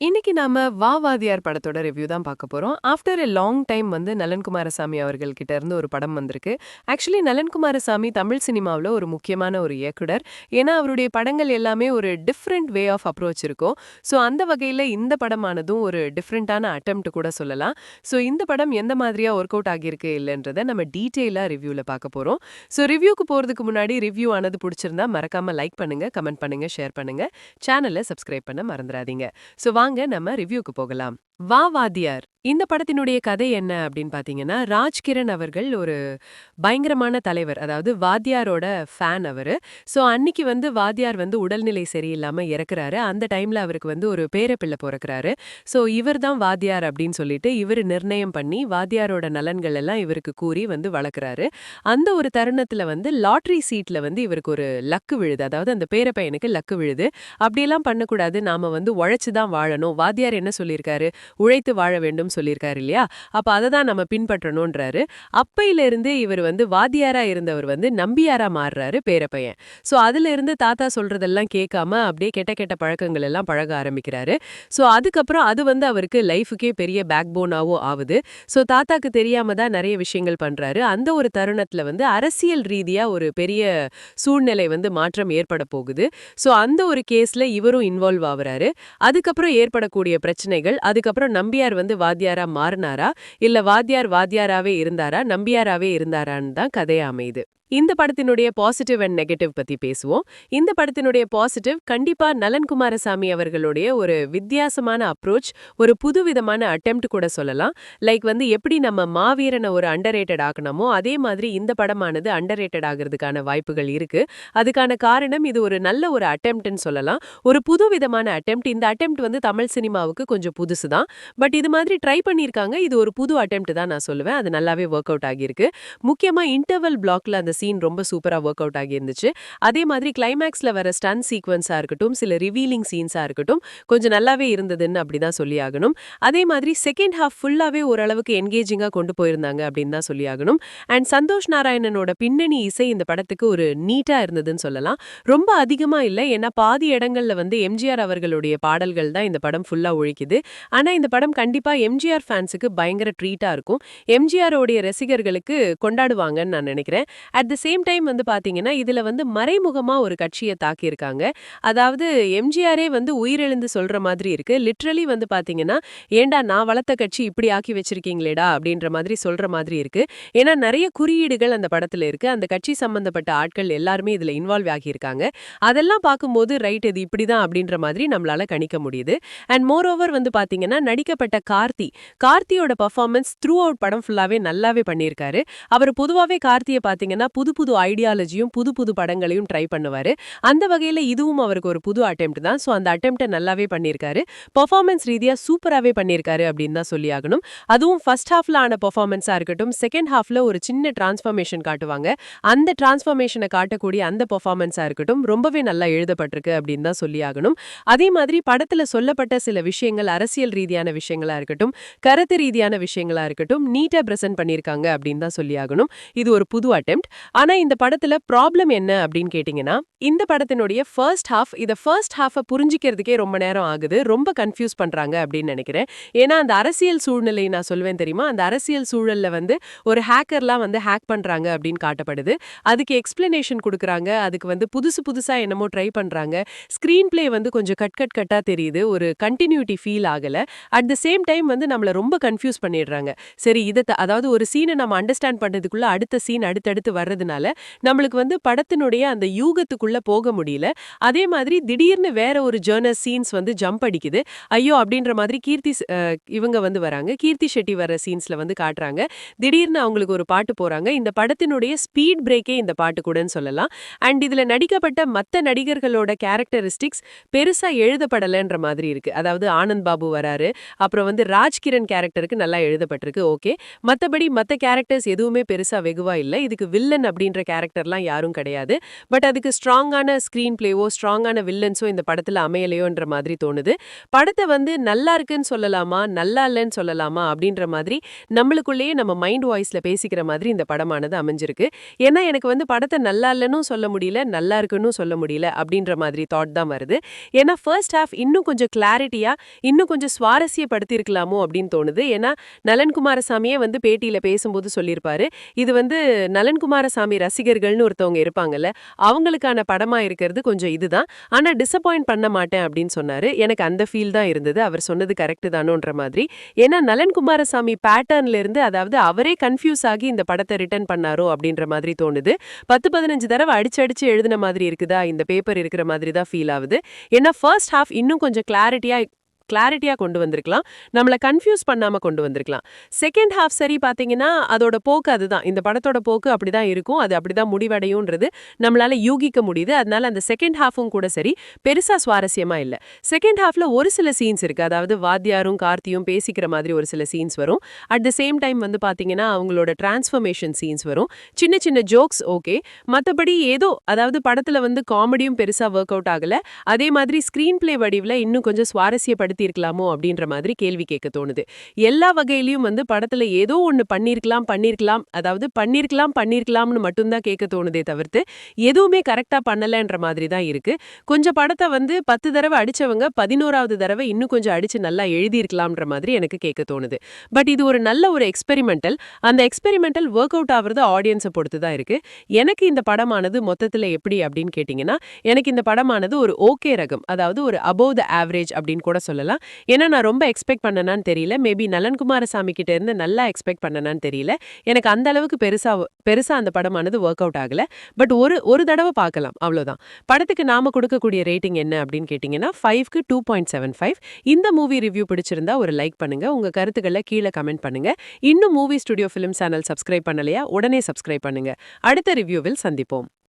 இன்னைக்கு நாம வா வாதியார் படத்தோட ரிவ்யூ தான் பார்க்க போறோம். ஆஃப்டர் எ லாங் டைம் வந்து நலன் குமாரசாமி அவர்கள் கிட்ட இருந்து ஒரு படம் வந்திருக்கு. ஆக்சுவலி நலன் குமாரசாமி தமிழ் சினிமாவுல ஒரு முக்கியமான ஒரு இயக்குனர். ஏன்னா அவருடைய படங்கள் எல்லாமே ஒரு டிஃப்ரெண்ட் வே ஆஃப் அப்ரோச் இருக்கும். ஸோ அந்த வகையில இந்த படமானதும் ஒரு டிஃப்ரெண்டான அட்டெம்ப்ட் கூட சொல்லலாம். ஸோ இந்த படம் எந்த மாதிரியா ஒர்க் அவுட் ஆகியிருக்கு இல்லன்றத நம்ம டீட்டெயிலா ரிவ்யூல பார்க்க போறோம். ஸோ ரிவ்யூக்கு போறதுக்கு முன்னாடி ரிவ்யூ ஆனது பிடிச்சிருந்தா மறக்காம லைக் பண்ணுங்க, கமெண்ட் பண்ணுங்க, ஷேர் பண்ணுங்க. சேனலை சப்ஸ்கிரைப் பண்ண மறந்துடாதீங்க. ஸோ வாங்க நம்ம ரிவ்யூக்கு போகலாம். வா வாத்தியார் இந்த படத்தினுடைய கதை என்ன அப்படின்னு பாத்தீங்கன்னா, ராஜ்கிரண் அவர்கள் ஒரு பயங்கரமான தலைவர். அதாவது வாத்தியாரோட ஃபேன் அவரு. சோ அன்னைக்கு வந்து வாத்தியார் வந்து உடல்நிலை சரியில்லாம இறக்குறாரு. அந்த டைம்ல அவருக்கு வந்து ஒரு பேரப்பிள்ளை பொறக்குறாரு. சோ இவர் தான் வாத்தியார் அப்படின்னு சொல்லிட்டு இவரு நிர்ணயம் பண்ணி வாத்தியாரோட நலன்கள் எல்லாம் இவருக்கு கூறி வந்து வளர்க்குறாரு. அந்த ஒரு தருணத்துல வந்து லாட்டரி சீட்ல வந்து இவருக்கு ஒரு லக்கு விழுது. அதாவது அந்த பேரப்பையனுக்கு லக்கு விழுது. அப்படியெல்லாம் பண்ணக்கூடாது. நாம வந்து உழைச்சு தான் வாழணும். வாத்தியார் என்ன சொல்லியிருக்காரு? உழைத்து வாழ வேண்டும் சொல்லியிருக்காரு இல்லையா? அப்ப அத தான் நம்ம பின்பற்றணும்ன்றாரு. அப்பையிலிருந்து இவர் வந்து வாத்தியாரா இருந்தவர் வந்து நம்பியாரா மாறுறாரு பேரப்பையன். சோ அதிலிருந்து தாத்தா சொல்றதெல்லாம் கேட்காம அப்படியே கெட்ட கெட்ட பழக்கங்கள் எல்லாம் பழக ஆரம்பிக்கிறாரு. சோ அதுக்கப்புறம் அது வந்து அவருக்கு லைஃபுக்கே பெரிய பேக் போனாவும் ஆவுது. சோ தாத்தாக்கு தெரியாம தான் நிறைய விஷயங்கள் பண்றாரு. அந்த ஒரு தருணத்துல வந்து அரசியல் ரீதியா ஒரு பெரிய சூழ்நிலை வந்து மாற்றம் ஏற்பட போகுது. சோ அந்த ஒரு கேஸ்ல இவரும் இன்வால்வ் ஆகுறாரு. அதுக்கப்புறம் ஏற்படக்கூடிய பிரச்சனைகள், அதுக்கப்புறம் நம்பியார் வந்து வாத்தியாரா மாறுனாரா? இல்ல வாத்தியார் வாத்தியாராவே இருந்தாரா? நம்பியாராவே இருந்தாரான்னு தான் கதை அமையுது. இந்த படத்தினுடைய பாசிட்டிவ் அண்ட் நெகட்டிவ் பத்தி பேசுவோம். இந்த படத்தினுடைய பாசிட்டிவ் கண்டிப்பா நலன் குமாரசாமி அவர்களுடைய ஒரு வித்தியாசமான அப்ரோச், ஒரு புதுவிதமான அட்டெம்ப்ட் கூட சொல்லலாம். லைக் வந்து எப்படி நம்ம மாவீரனை ஒரு அண்டர்ரேட்டட் ஆக்குனமோ, அதே மாதிரி இந்த படமானது அண்டர்ரேட்டட் ஆகிறதுக்கான வாய்ப்புகள் இருக்கு. அதுக்கான காரணம் இது ஒரு நல்ல ஒரு அட்டெம்ப்ட்ன்னு சொல்லலாம். ஒரு புதுவிதமான அட்டெம்ப்ட். இந்த அட்டெம்ப்ட் வந்து தமிழ் சினிமாவுக்கு கொஞ்சம் புதுசு தான். பட் இது மாதிரி ட்ரை பண்ணியிருக்காங்க. இது ஒரு புது அட்டெம்ப்ட் தான் நான் சொல்லுவேன். அது நல்லாவே ஒர்க் அவுட் ஆகியிருக்கு. முக்கியமா இன்டர்வல் பிளாக்ல அந்த சீன் ரொம்ப சூப்பரா ஒர்க் அவுட் ஆகியிருந்துச்சு. அதே மாதிரி கிளைமேக்ஸ்ல வர ஸ்டன் சீக்வென்ஸா இருக்கட்டும், சில ரிவீலிங் சீன்ஸா இருக்கட்டும், கொஞ்சம் நல்லாவே இருந்ததுன்னு அப்படிதான் சொல்லி ஆகணும். அதே மாதிரி செகண்ட் ஹாஃப் ஃபுல்லாவே ஓரளவுக்கு என்கேஜிங்கா கொண்டு போயிருந்தாங்க அப்படின்னு தான் சொல்லி ஆகணும். அண்ட் சந்தோஷ் நாராயணனோட பின்னணி இசை இந்த படத்துக்கு ஒரு நீட்டா இருந்ததுன்னு சொல்லலாம். ரொம்ப அதிகமா இல்ல. ஏன்னா பாதி இடங்கள்ல வந்து எம்ஜிஆர் அவர்களுடைய பாடல்கள் தான் இந்த படம் ஃபுல்லா ஒழிக்குது. ஆனா இந்த படம் கண்டிப்பா எம்ஜிஆர் ஃபேன்ஸுக்கு பயங்கர ட்ரீட்டா இருக்கும். எம்ஜிஆரோடைய ரசிகர்களுக்கு கொண்டாடுவாங்கன்னு நான் நினைக்கிறேன். அட் த சேம் டைம் வந்து பாத்தீங்கன்னா, இதுல வந்து மறைமுகமா ஒரு கட்சிய தாக்கியிருக்காங்க. அதாவது எம்ஜிஆரே வந்து உயிரெழுந்து சொல்ற மாதிரி இருக்கு. லிட்ரலி வந்து பாத்தீங்கன்னா, "ஏன்டா நான் வளர்த்த கட்சி இப்படி ஆக்கி வச்சிருக்கீங்களேடா" அப்படின்ற மாதிரி சொல்ற மாதிரி இருக்கு. ஏன்னா நெறைய குறியீடுகள் அந்த படத்துல இருக்கு. அந்த கட்சி சம்பந்தப்பட்ட ஆட்கள் எல்லாருமே இதுல இன்வால்வ் ஆகியிருக்காங்க. அதெல்லாம் பார்க்கும்போது ரைட் இது இப்படிதான் அப்படின்ற மாதிரி நம்மளால கணிக்க முடியுது. அண்ட் மோர் ஓவர் வந்து பாத்தீங்கன்னா, நடிக்கப்பட்ட கார்த்தியோட பெர்ஃபார்மன்ஸ் த்ரூ அவுட் படம் ஃபுல்லாவே நல்லாவே பண்ணியிருக்காரு. அவர் பொதுவாவே கார்த்திய பாத்தீங்கன்னா, புது புது ஐடியாலஜியும், புது புது படங்களையும் ட்ரை பண்ணுவாரு. அந்த வகையில இதுவும் அவருக்கு ஒரு புது அட்டெம்ப்ட் தான். சோ அந்த அட்டெம்ப்ட்ட நல்லாவே பண்ணியிருக்காரு. பெர்ஃபார்மன்ஸ் ரீதியா சூப்பராவே பண்ணியிருக்காரு அப்படின்னு தான் சொல்லி ஆகணும். அதுவும் ஃபர்ஸ்ட் ஹாஃப்ல ஆன பெர்ஃபார்மன்ஸா இருக்கட்டும், செகண்ட் ஹாஃப்ல ஒரு சின்ன டிரான்ஸ்ஃபர்மேஷன் காட்டுவாங்க. அந்த டிரான்ஸ்ஃபர்மேஷன காட்டக்கூடிய அந்த பெர்ஃபார்மன்ஸா இருக்கட்டும், ரொம்பவே நல்லா எழுதப்பட்டிருக்கு அப்படின்னு தான் சொல்லி ஆகணும். அதே மாதிரி படத்துல சொல்லப்பட்ட சில விஷயங்கள், அரசியல் ரீதியான விஷயங்களா இருக்கட்டும், கருத்து ரீதியான விஷயங்களா இருக்கட்டும், நீட்டா பிரசன்ட் பண்ணியிருக்காங்க அப்படின்னு தான் சொல்லி ஆகணும். இது ஒரு புது அட்டெம்ப்ட். ஆனா இந்த படத்துல ப்ராப்ளம் என்ன அப்படின்னு கேட்டீங்கன்னா, இந்த படத்தினுடைய ஃபர்ஸ்ட் ஹாஃப புரிஞ்சிக்கிறதுக்கே ரொம்ப நேரம் ஆகுது. ரொம்ப கன்ஃபியூஸ் பண்றாங்க அப்படின்னு நினைக்கிறேன். ஏன்னா அந்த அரசியல் சூழ்நிலை நான் சொல்வேன் தெரியுமா? அந்த அரசியல் சூழல்ல வந்து ஒரு ஹேக்கர்லாம் வந்து ஹேக் பண்றாங்க அப்படின்னு காட்டப்படுது. அதுக்கு எக்ஸ்பிளனேஷன் குடுக்குறாங்க. அதுக்கு வந்து புதுசு புதுசா என்னமோ ட்ரை பண்றாங்க. ஸ்கிரீன் பிளே வந்து கொஞ்சம் கட்டா தெரியுது. ஒரு கன்டினியூட்டி ஃபீல் ஆகல. அட் த சேம் டைம் வந்து நம்மள ரொம்ப கன்ஃபியூஸ் பண்ணிடுறாங்க. சரி அதாவது ஒரு சீன நம்ம அண்டர்ஸ்டாண்ட் பண்றதுக்குள்ள அடுத்த சீன் அடுத்தடுத்து வர்றதுனால, நம்மளுக்கு வந்து படத்தினுடைய அந்த யூகத்துக்குள்ள போக முடியல. அதே மாதிரி திடீர்னு வேற ஒரு ஜர்னர் சீன்ஸ் வந்து ஜம்ப் அடிக்குது. ஐயோ! அப்படின்ற மாதிரி இவங்க வந்து வராங்க. கீர்த்தி ஷெட்டி வர சீன்ஸ்ல வந்து காட்டுறாங்க. திடீர்னு அவங்களுக்கு ஒரு பாட்டு போறாங்க. இந்த படத்தினுடைய ஸ்பீட் பிரேக்கே இந்த பாட்டு கூடன்னு சொல்லலாம். அண்ட் இதுல நடிக்கப்பட்ட மத்த நடிகர்களோட கேரக்டரிஸ்டிக்ஸ் பெருசா எழுதப்படலன்ற மாதிரி இருக்கு. அதாவது ஆனந்த் பாபு வராரு. அப்புறம் வந்து ராஜ்கிரண் கேரக்டருக்கு நல்லா எழுதப்பட்டிருக்கு. ஓகே. மத்தபடி மத்த கேரக்டர்ஸ் எதுவுமே பெருசா வெகுவா இல்ல. இதுக்கு வில்லன் அப்படின்ற கேரக்டர்லாம் யாரும் கிடையாது. பட் அதுக்கு ஸ்ட்ராங்கான ஸ்க்ரீன் பிளேவோ ஸ்ட்ராங்கான வில்லன்ஸோ இந்த படத்துல அமையலையோன்ற மாதிரி தோணுது. படத்தை வந்து நல்லா இருக்குன்னு சொல்லலாமா நல்லா இல்லைன்னு சொல்லலாமா அப்படின்ற மாதிரி நம்மளுக்குள்ளேயே நம்ம மைண்ட் வாய்ஸ்ல பேசிக்கிற மாதிரி இந்த படமானது அமைஞ்சிருக்கு. ஏன்னா எனக்கு வந்து படத்தை நல்லா இல்லைன்னு சொல்ல முடியல, நல்லா இருக்குன்னு சொல்ல முடியல அப்படின்ற மாதிரி தாட் தான் வருது. ஏன்னா ஃபர்ஸ்ட் ஹாஃப் இன்னும் கொஞ்சம் கிளாரிட்டியா இன்னும் கொஞ்சம் சுவாரஸ்யப்படுத்தி இருக்கலாமோ அப்படின்னு தோணுது. ஏன்னா நலன் குமாரசாமியே வந்து பேட்டியில பேசும்போது சொல்லியிருப்பாரு, இது வந்து நலன் குமாரசாமி ரசிகர்கள்னு ஒருத்தவங்க இருப்பாங்கல்ல, அவங்களுக்கான படமா இருக்கிறது கொஞ்சம் இதுதான். ஆனா டிசப்பாயிண்ட் பண்ண மாட்டேன் அப்படின்னு சொன்னாரு. எனக்கு அந்த ஃபீல் தான் இருந்தது. அவர் சொன்னது கரெக்ட் தானோன்ற மாதிரி. ஏன்னா நலன் குமாரசாமி பேட்டர்ன்ல இருந்து அதாவது அவரே கன்ஃபியூஸ் ஆகி இந்த படத்தை ரிட்டர்ன் பண்ணாரோ அப்படின்ற மாதிரி தோணுது. 10-15 தடவை அடிச்சு எழுதின மாதிரி இருக்குதா இந்த பேப்பர் இருக்கிற மாதிரி தான் ஃபீல் ஆகுது. ஏன்னா ஃபர்ஸ்ட் ஹாஃப் இன்னும் கொஞ்சம் கிளாரிட்டியா கொண்டு வந்திருக்கலாம். நம்மள கன்ஃபியூஸ் பண்ணாம கொண்டு வந்திருக்கலாம். செகண்ட் ஹாஃப் சரி பாத்தீங்கன்னா அதோட போக்கு அதுதான். இந்த படத்தோட போக்கு அப்படிதான் இருக்கும். அது அப்படிதான் முடிவடையும்ன்றது நம்மளால யூகிக்க முடியுது. அதனால அந்த செகண்ட் ஹாஃபும் கூட சரி பெருசா சுவாரஸ்யமா இல்ல. செகண்ட் ஹாஃப்ல ஒரு சில சீன்ஸ் இருக்கு. அதாவது வாத்தியாரும் கார்த்தியும் பேசிக்கிற மாதிரி ஒரு சில சீன்ஸ் வரும். அட் த சேம் டைம் வந்து பாத்தீங்கன்னா அவங்களோட டிரான்ஸ்ஃபர்மேஷன் சீன்ஸ் வரும். சின்ன சின்ன ஜோக்ஸ் ஓகே. மத்தபடி ஏதோ அதாவது படத்துல வந்து காமெடியும் பெருசா ஒர்க் அவுட் ஆகல. அதே மாதிரி ஸ்கிரீன் பிளே வடிவுல இன்னும் கொஞ்சம் சுவாரஸ்யப்படுத்தி இருக்கலாமோ அப்படின்ற மாதிரி கேள்வி கேட்க தோணுது. எல்லா வகையிலயும் வந்து படத்துல ஏதோ ஒண்ணு பண்ணிருக்கலாம் அதாவது பண்ணிருக்கலாம்னு மட்டும்தான் கேட்க தோணுதே தவிர்த்து எதுவுமே கரெக்டா பண்ணலன்ற மாதிரி தான் இருக்கு. கொஞ்சம் படத்தை வந்து 10 தடவை அடிச்சவங்க 11வது தடவை இன்னும் கொஞ்சம் அடிச்சு நல்லா எழுதியிருக்கலாம்ன்ற மாதிரி எனக்கு கேட்க தோணுது. பட் இது ஒரு நல்ல ஒரு எக்ஸ்பெரிமெண்டல். அந்த எக்ஸ்பெரிமெண்டல் ஒர்க் அவுட் ஆகுறது ஆடியன்ஸை பொறுத்து தான் இருக்கு. எனக்கு இந்த படமானது மொத்தத்துல எப்படி அப்படின்னு கேட்டீங்கன்னா எனக்கு இந்த படமானது ஒரு ஓகே ரகம், அதாவது ஒரு அபோவ் த ஆவரேஜ் அப்படின்னு கூட சொல்லலாம். ஏன்னா நான் ரொம்ப எக்ஸ்பெக்ட் பண்ணனான்னு தெரியல. மேபி நலன் குமாரசாமி கிட்ட இருந்து நல்லா எக்ஸ்பெக்ட் பண்ணனான்னு தெரியல. எனக்கு அந்த அளவுக்கு பெருசா அந்த படமானது ஒர்க் அவுட் ஆகல. பட் ஒரு தடவை பார்க்கலாம் அவ்வளவுதான். படத்துக்கு நாம கொடுக்கக்கூடிய ரேட்டிங் என்ன அப்படின்னு கேட்டீங்கன்னா 5க்கு 2.75. இந்த மூவி ரிவ்யூ பிடிச்சிருந்தா ஒரு லைக் பண்ணுங்க. உங்க கருத்துக்களை கீழே கமெண்ட் பண்ணுங்க. இன்னும் movie studio film channel subscribe பண்ணலையா? உடனே சப்ஸ்கிரைப் பண்ணுங்க. அடுத்த ரிவ்யூவில் சந்திப்போம்.